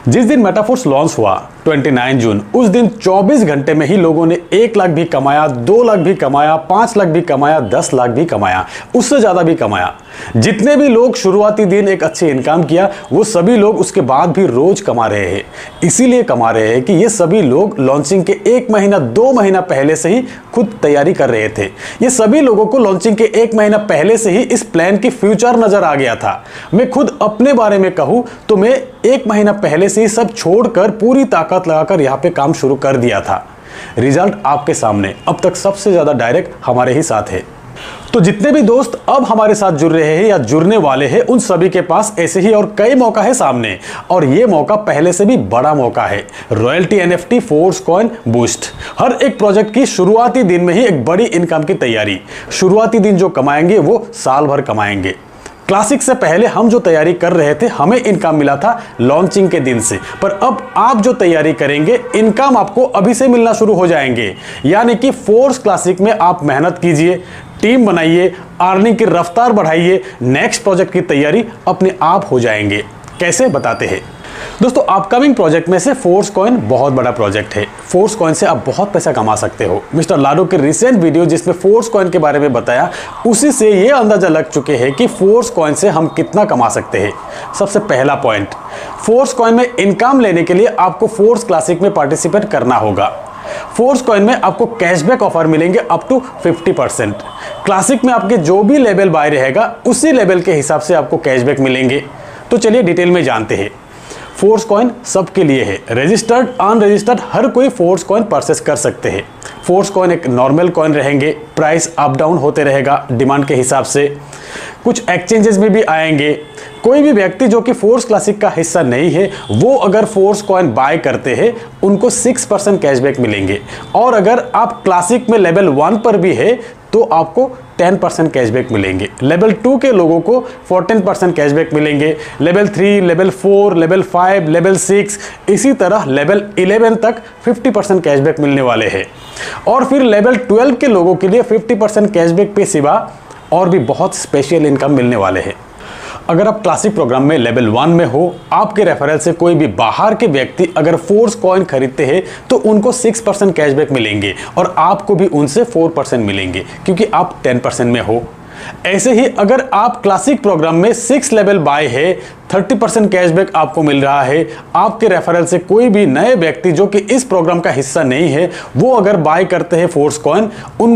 जिस दिन metaphors launch हुआ 29 जून, उस दिन 24 घंटे में ही लोगों ने 1 लाख भी कमाया, 2 लाख भी कमाया, 5 लाख भी कमाया, 10 लाख भी कमाया, उससे ज्यादा भी कमाया। जितने भी लोग शुरुआती दिन एक अच्छी इनकम किया, वो सभी लोग उसके बाद भी रोज कमा रहे हैं। इसीलिए कमा रहे हैं कि ये सभी लोग लॉन्चिंग के 1 महीना 2 महीना पहले से ही खुद तैयारी कर रहे थे। ये सभी लोगों को लॉन्चिंग के 1 महीना पहले से ही इस प्लान की फ्यूचर नजर आ गया था। मैं खुद अपने बारे में कहूं तो मैं 1 महीना पहले से ही सब छोड़कर पूरी ताकत लगाकर यहां पे काम शुरू कर दिया था। रिजल्ट आपके सामने। अब तक सबसे ज्यादा डायरेक्ट हमारे ही साथ है। तो जितने भी दोस्त अब हमारे साथ जुड़ रहे हैं या जुड़ने वाले हैं, उन सभी के पास ऐसे ही और कई मौका है सामने, और ये मौका पहले से भी बड़ा मौका है। Royalty NFT force coin boost. हर एक प्रोजेक्ट की शुरुआती दिन में ही एक बड़ी इनकम की तैयारी। शुरुआती दिन जो कमाएंगे वो साल भर कमाएंगे। क्लासिक से पहले हम जो तैयारी कर रहे थे, हमें इनकम मिला था लॉन्चिंग के दिन से, पर अब आप जो तैयारी करेंगे, इनकम आपको अभी से मिलना शुरू हो जाएंगे। यानी कि फोर्स क्लासिक में आप मेहनत कीजिए, टीम बनाइए, अर्निंग की रफ्तार बढ़ाइए, नेक्स्ट प्रोजेक्ट की तैयारी अपने आप हो जाएंगे। कैसे बताते हैं दोस्तों। अपकमिंग प्रोजेक्ट में से फोर्स कॉइन बहुत बड़ा प्रोजेक्ट है। फोर्स कॉइन से आप बहुत पैसा कमा सकते हो। मिस्टर लाडो के रिसेंट वीडियो जिसमें फोर्स कॉइन के बारे में बताया, उसी से ये अंदाजा लग चुके हैं कि फोर्स कॉइन से हम कितना कमा सकते हैं। सबसे पहला पॉइंट, फोर्स कॉइन में इनकम लेने के लिए आपको फोर्स क्लासिक में पार्टिसिपेट करना होगा। फोर्स कॉइन में आपको कैशबैक ऑफर मिलेंगे अप टू 50%। क्लासिक में आपके जो भी लेवल बाय रहेगा, उसी लेवल के हिसाब से आपको कैशबैक मिलेंगे। तो चलिए डिटेल में जानते हैं। फोर्स कॉइन सबके लिए है। रजिस्टर्ड अनरजिस्टर्ड हर कोई फोर्स कॉइन परचेस कर सकते हैं। फोर्स कॉइन एक नॉर्मल कॉइन रहेंगे, प्राइस अप डाउन होते रहेगा डिमांड के हिसाब से। कुछ एक्सचेंजेस में भी आएंगे। कोई भी व्यक्ति जो कि फोर्स क्लासिक का हिस्सा नहीं है, वो अगर फोर्स कॉइन बाय करते हैं, उनको 6% कैशबैक मिलेंगे। और अगर आप क्लासिक में लेवल 1 पर भी है तो आपको 10% कैशबैक मिलेंगे। लेवल 2 के लोगों को 14% कैशबैक मिलेंगे। लेवल 3, लेवल 4, लेवल 5, लेवल 6, इसी तरह लेवल 11 तक 50% कैशबैक मिलने वाले हैं। और फिर लेवल 12 के लोगों के लिए 50% कैशबैक पे सिवा और भी बहुत स्पेशल इनकम मिलने वाले हैं। अगर आप क्लासिक प्रोग्राम में लेवल 1 में हो, आपके रेफरल से कोई भी बाहर के व्यक्ति अगर फोर्स कॉइन खरीदते हैं तो उनको 6% कैशबैक मिलेंगे और आपको भी उनसे 4% मिलेंगे, क्योंकि आप 10% में हो। ऐसे ही अगर आप क्लासिक प्रोग्राम में 6 लेवल बाय है, 30% कैशबैक आपको मिल रहा है। आपके रेफरल से कोई भी नए व्यक्ति जो कि इस प्रोग्राम का हिस्सा नहीं है, वो अगर बाय करते हैं फोर्स कॉइन, उनको